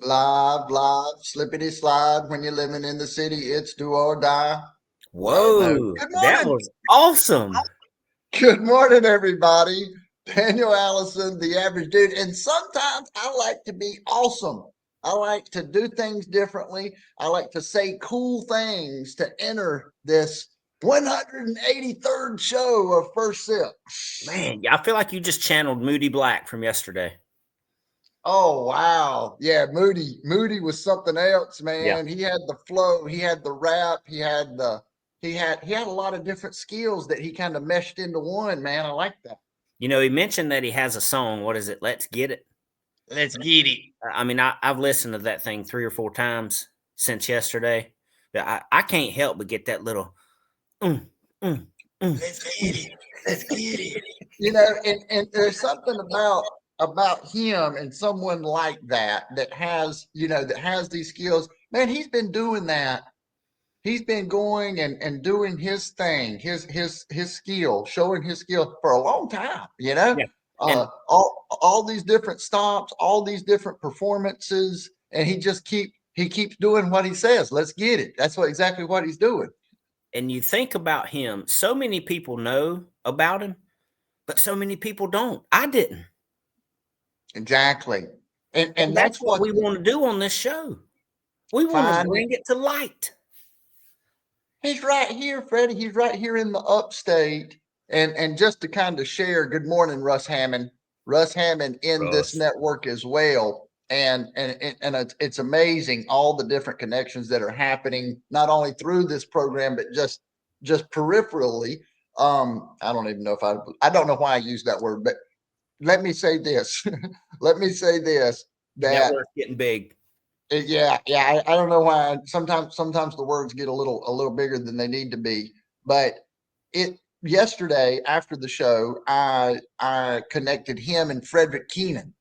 Live, slippity slide. When you're living in the city, it's do or die. Lord knows. Whoa, Good that morning. was awesome. Good morning, everybody. Daniel Allison, the average dude. And sometimes I like to be awesome. I like to do things differently. I like to say cool things to enter this 183rd show of First Sip. Man, I feel like you just channeled Moody Black from yesterday. Oh wow. Yeah, Moody was something else, Yeah. man. He had the flow, he had the rap, he had a lot of different skills that he kind of meshed into one, man. I like that. You know, he mentioned that he has a song. What is it? Let's Get It. Let's get it. I mean, I've listened to that thing 3 or 4 times since yesterday. I can't help but get that little mm, mm, Let's get it. Let's get it. And there's something about him and someone like that has, that has these skills. Man, he's been doing that. He's been going and doing his thing, his skill, showing his skill for a long time, yeah. And all these different stops, all these different performances, and he keeps doing what he says. Let's get it. That's exactly what he's doing. and you think about him, so many people know about him, but so many people don't. I didn't. Exactly. And And that's that's what what we want to do on this show. We want to find bring it to light. He's right here, Freddie. He's right here in the upstate. And just to kind of share, good morning, Russ Hammond. Russ Hammond in this Russ. network as well. And it's amazing all the different connections that are happening, not only through this program, but just peripherally. I don't even know if I don't know why I use that word, but let me say this. Let me say this that Network getting big. yeah. I don't know why. Sometimes the words get a little bigger than they need to be. But it yesterday after the show, I connected him and Frederick Keenan.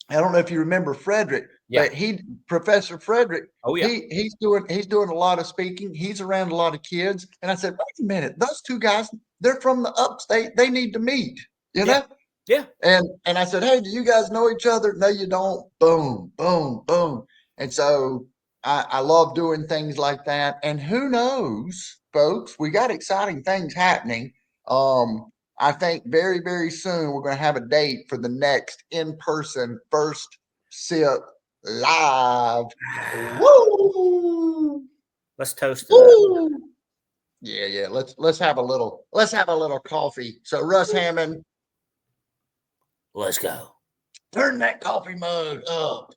I don't know if you remember Frederick, Yeah. but Professor Frederick, Oh yeah. he's doing a lot of speaking. He's around a lot of kids, and I said, wait a minute, those two guys, they're from the upstate. They need to meet. You Yeah. know, Yeah. and I said, hey, do you guys know each other? No, you don't. Boom, boom, boom. And so I love doing things like that. And who knows, folks, we got exciting things happening. I think very, very soon we're going to have a date for the next in-person First Sip Live. Woo! Let's toast to that. Woo! Yeah. Let's have a little coffee. So Russ Hammond, Let's go. turn that coffee mug up.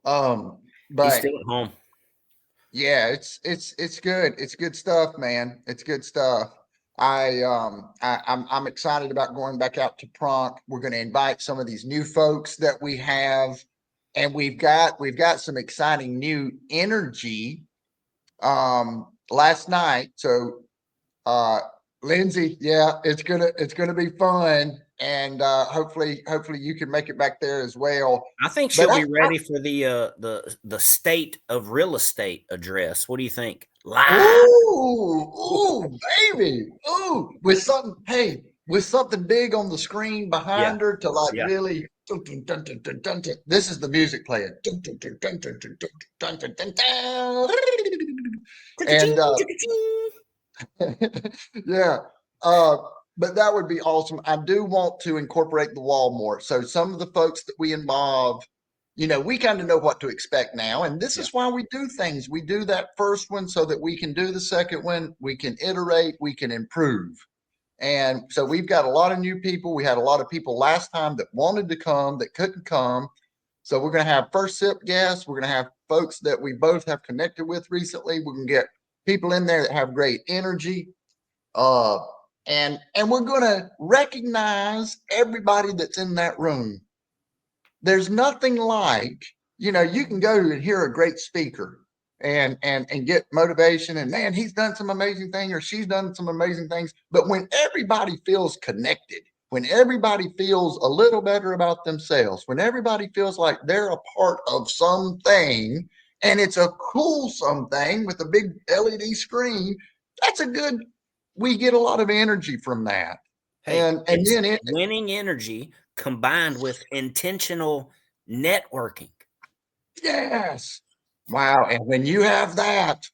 He's But still at home. yeah, it's good. It's good stuff, man. It's good stuff. I'm excited about going back out to Pronk. We're going to invite some of these new folks that we have, and we've got some exciting new energy. Last night, so uh, Lindsay, yeah, it's gonna be fun, and hopefully you can make it back there as well. I think But she'll be ready for the state of real estate address. What do you think? Live. ooh, baby, ooh, with something big on the screen Yeah. behind her to like Yeah. really. Dun, dun, dun, dun, dun, dun, dun. This is the music playing. Dun, dun, dun, dun, dun, dun, dun, dun, dun, dun, dun. And yeah. Uh, but that would be awesome. I do want to incorporate the wall more. So some of the folks that we involve, we kind of know what to expect now. And this Yeah. is why we do things. We do that first one so that we can do the second one. We can iterate, we can improve. And so we've got a lot of new people. We had a lot of people last time that wanted to come that couldn't come. So we're going to have first sip guests. We're going to have folks that we both have connected with recently. We can get people in there that have great energy. Uh, and we're going to recognize everybody that's in that room. There's nothing like, you can go and hear a great speaker, and get motivation. And man, he's done some amazing thing or she's done some amazing things. But when everybody feels connected, when everybody feels a little better about themselves, when everybody feels like they're a part of something and it's a cool something with a big LED screen, that's a good, we get a lot of energy from that. Hey, And it's then winning energy combined with intentional networking. yes. Wow. And when you have that,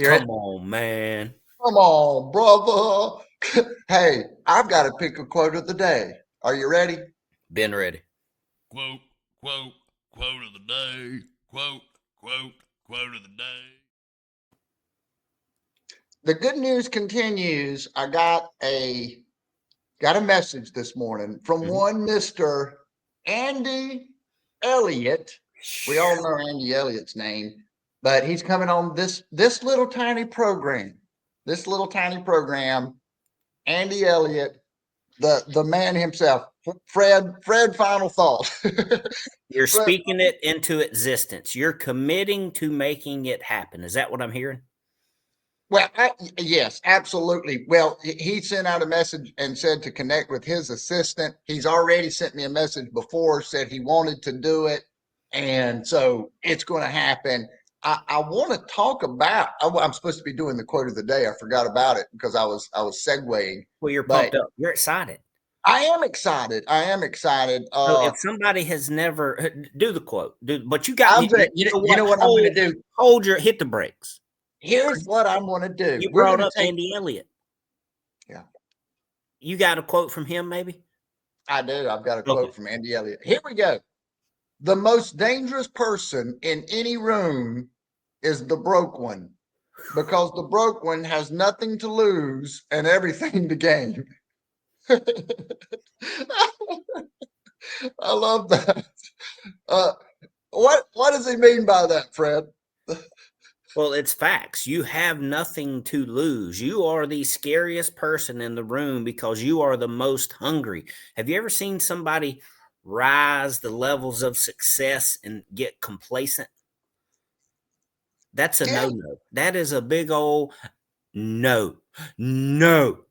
Come on, man. come on, brother. Hey, I've got to pick a quote of the day. Are you ready? Been ready. Quote, quote, quote of the day. Quote, quote, quote of the day. The good news continues. I got a message this morning from one Mr. Andy Elliott. We all know Andy Elliott's name, but he's coming on this little tiny program. This little tiny program, Andy Elliott, the man himself. Fred, final thought. You're Fred, speaking it into existence. You're committing to making it happen. Is that what I'm hearing? well, yes, absolutely. Well, he sent out a message and said to connect with his assistant. He's already sent me a message before, said he wanted to do it. And so it's going to happen. I want to talk about, I'm supposed to be doing the quote of the day. I forgot about it because I was segueing. Well, you're But pumped up. You're excited. I am excited. I am excited. So if somebody has never do the quote, but you got I'm gonna, you know what I'm going to do? Hit the brakes. Here's what I'm going to do. You We're brought going up to take. Andy Elliott. Yeah. You got a quote from him, maybe? I do. I've got a quote from Andy Elliott. Here we go. The most dangerous person in any room is the broke one, because the broke one has nothing to lose and everything to gain. I love that. What does he mean by that, Fred? Well, it's facts. You have nothing to lose. You are the scariest person in the room because you are the most hungry. Have you ever seen somebody rise the levels of success and get complacent? That's a Yeah. no-no. That is a big old no. No.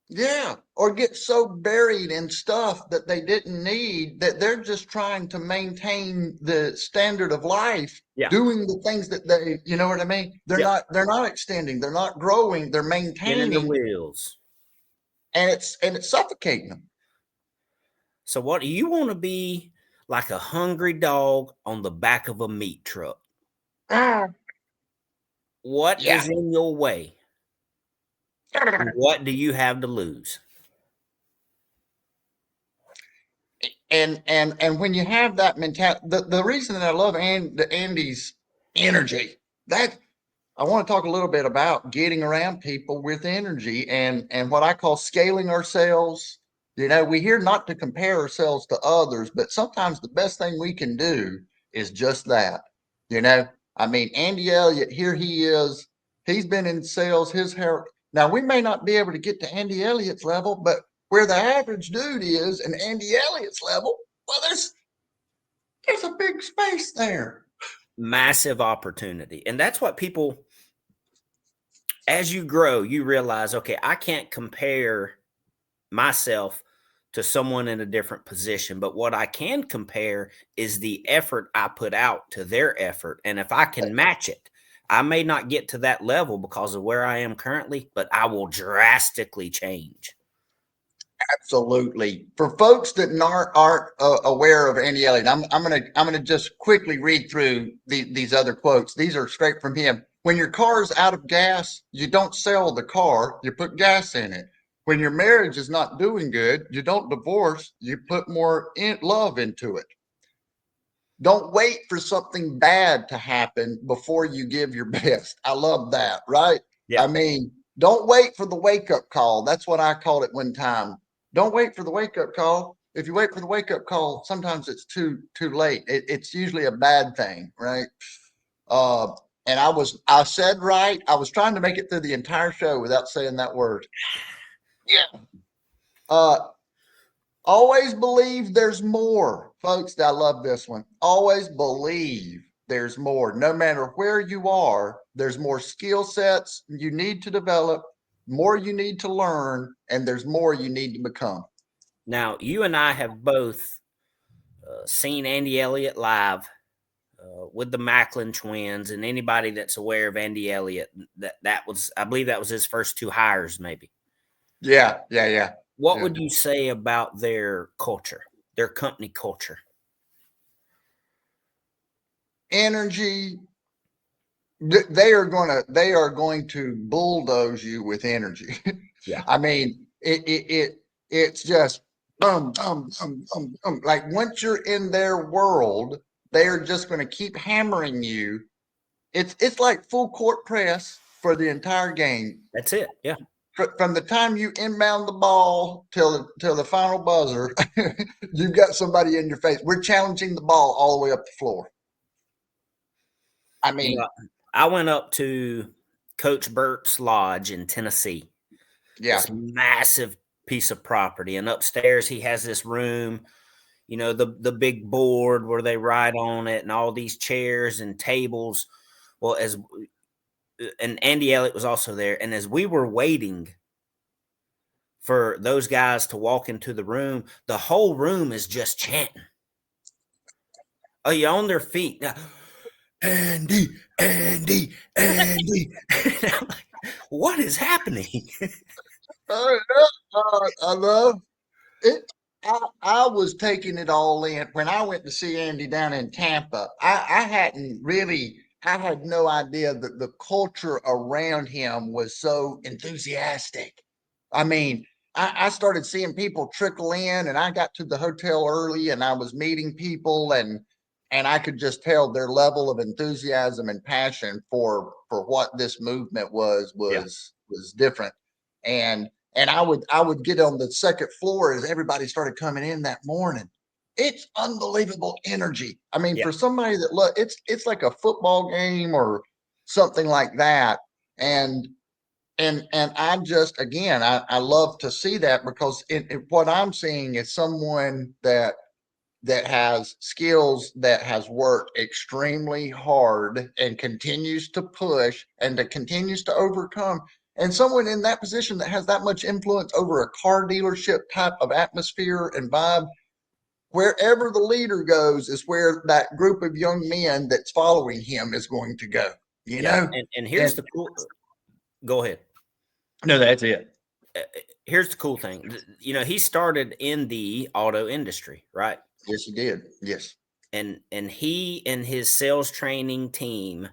Yeah, or get so buried in stuff that they didn't need that they're just trying to maintain the standard of life, Yeah. doing the things that they, you know what I mean? They're not extending, they're not growing, they're Spinning the maintaining, wheels. and it's suffocating them. So what do you want to be, like a hungry dog on the back of a meat truck? What Yeah. is in your way? What do you have to lose? And when you have that mentality, the reason that I love Andy's energy, that I want to talk a little bit about getting around people with energy and what I call scaling ourselves. You know, we hear not to compare ourselves to others, but sometimes the best thing we can do is just that. You know, I mean, Andy Elliott, here he is. He's been in sales. His hair. Now, we may not be able to get to Andy Elliott's level, but where the average dude is and Andy Elliott's level, well, there's a big space there. Massive opportunity. And that's what people, as you grow, you realize, okay, I can't compare myself to someone in a different position, but what I can compare is the effort I put out to their effort. And if I can match it, I may not get to that level because of where I am currently, but I will drastically change. Absolutely. For folks that aren't aware of Andy Elliott, I'm gonna just quickly read through these other quotes. These are straight from him. When your car's out of gas, you don't sell the car, you put gas in it. When your marriage is not doing good, you don't divorce, you put more love into it. Don't wait for something bad to happen before you give your best. I love that, right? Yeah. I mean, don't wait for the wake up call. That's what I called it one time. Don't wait for the wake up call. If you wait for the wake up call, sometimes it's too late. It's usually a bad thing, right? And I said right. I was trying to make it through the entire show without saying that word. Yeah. Always believe there's more, folks. I love this one. Always believe there's more. No matter where you are, there's more skill sets you need to develop, more you need to learn, and there's more you need to become. Now, you and I have both seen Andy Elliott live with the Macklin twins, and anybody that's aware of Andy Elliott, that was, I believe that was his first 2 hires, maybe. Yeah. What Yeah. would you say about their culture, their company culture? Energy. They are going to bulldoze you with energy. Yeah. I mean, it's just like once you're in their world, they're just going to keep hammering you. It's like full court press for the entire game. That's it. Yeah. From the time you inbound the ball till the final buzzer, you've got somebody in your face. We're challenging the ball all the way up the floor. I You mean, know, I went up to Coach Burt's lodge in Tennessee. yeah. This massive piece of property, and upstairs he has this room, you know, the big board where they write on it, and all these chairs and tables. Well, and Andy Elliott was also there, and as we were waiting for those guys to walk into the room, the whole room is just chanting. Oh, you on their feet now? Andy. I'm like, what is happening? I love it. I was taking it all in when I went to see Andy down in Tampa. I had no idea that the culture around him was so enthusiastic. I mean, I started seeing people trickle in, and I got to the hotel early, and I was meeting people, and I could just tell their level of enthusiasm and passion for what this movement was different. And I would get on the second floor as everybody started coming in that morning. It's unbelievable energy. I mean, Yeah. for somebody that it's like a football game or something like that. And I just, again, I love to see that, because what I'm seeing is someone that has skills, that has worked extremely hard and continues to push and that continues to overcome, and someone in that position that has that much influence over a car dealership type of atmosphere and vibe. Wherever the leader goes is where that group of young men that's following him is going to go, you Yeah. know? And here's And the cool. Go ahead. no, that's it. Here's the cool thing. You know, he started in the auto industry, right? Yes, he did. Yes. And he and his sales training team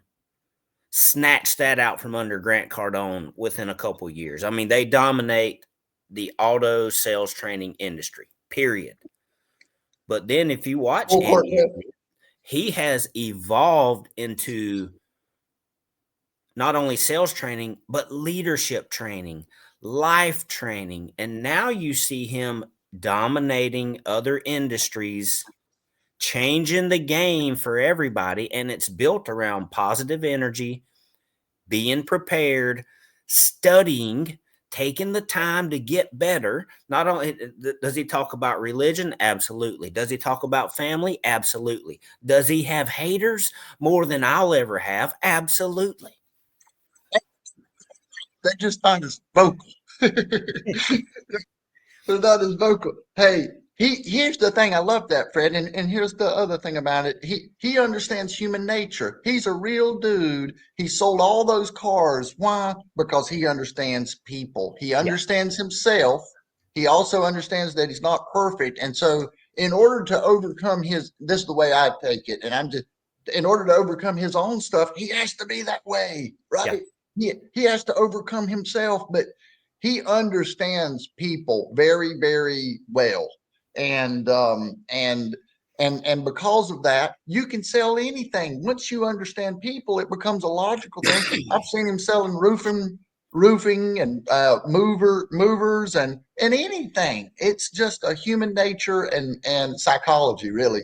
snatched that out from under Grant Cardone within a couple years. I mean, they dominate the auto sales training industry, period. But then if you watch Full court Andy press. Elliott, he has evolved into not only sales training, but leadership training, life training. And now you see him dominating other industries, changing the game for everybody. And it's built around positive energy, being prepared, studying, taking the time to get better. Not only does he talk about religion, absolutely. Does he talk about family? Absolutely. Does he have haters more than I'll ever have? Absolutely. They just not as vocal. They're not as vocal. Hey, here's the thing. I love that, Fred. And here's the other thing about it. He understands human nature. He's a real dude. He sold all those cars. Why? Because he understands people. He Yeah. understands himself. He also understands that he's not perfect. And so in order to overcome this is the way I take it. And in order to overcome his own stuff, he has to be that way, Yeah. right? He has to overcome himself, but he understands people very, very well. And because of that, you can sell anything. Once you understand people, it becomes a logical thing. I've seen him selling roofing and movers and anything. It's just a human nature and psychology, really.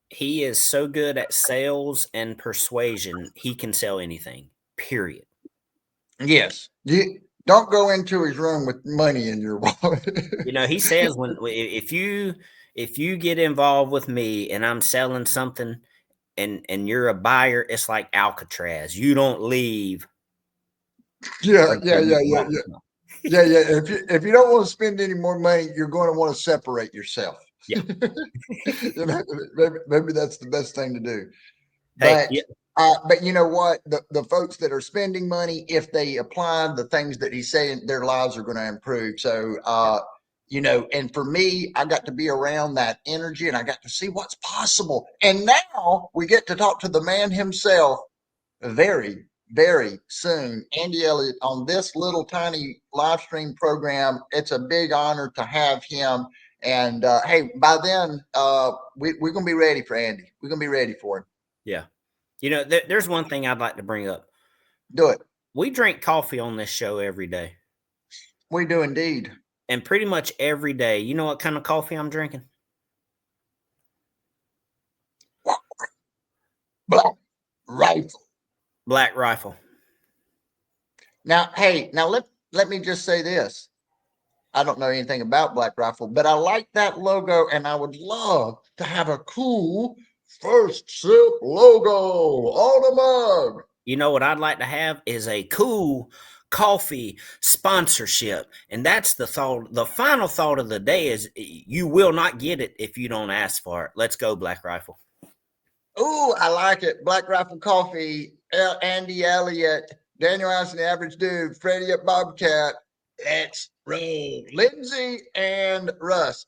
He is so good at sales and persuasion, he can sell anything, period. Yes. You don't go into his room with money in your wallet. You know, he says if you get involved with me and I'm selling something and you're a buyer, it's like Alcatraz. You don't leave. Yeah. until you buy something. Yeah. If you don't want to spend any more money, you're going to want to separate yourself. Yeah. You know, maybe that's the best thing to do. Hey, But you know what? The folks that are spending money, if they apply the things that he's saying, their lives are going to improve. So, you know, and for me, I got to be around that energy and I got to see what's possible. And now we get to talk to the man himself very, very soon. Andy Elliott on this little tiny live stream program. It's a big honor to have him. And hey, by then, we're going to be ready for Andy. We're going to be ready for him. yeah. You know, there's one thing I'd like to bring up. Do it. We drink coffee on this show every day. We do indeed. And pretty much every day, you know what kind of coffee I'm drinking? Black Rifle. Black Rifle. Now, hey, let me just say this. I don't know anything about Black Rifle, but I like that logo, and I would love to have a cool First Sip logo on a mug. You know what I'd like to have is a cool coffee sponsorship. And that's the thought. The final thought of the day is you will not get it if you don't ask for it. Let's go, Black Rifle. Ooh, I like it. Black Rifle Coffee, Andy Elliott, Daniel Anderson, the Average Dude, Freddie at Bobcat. Let's roll. Lindsay and Russ.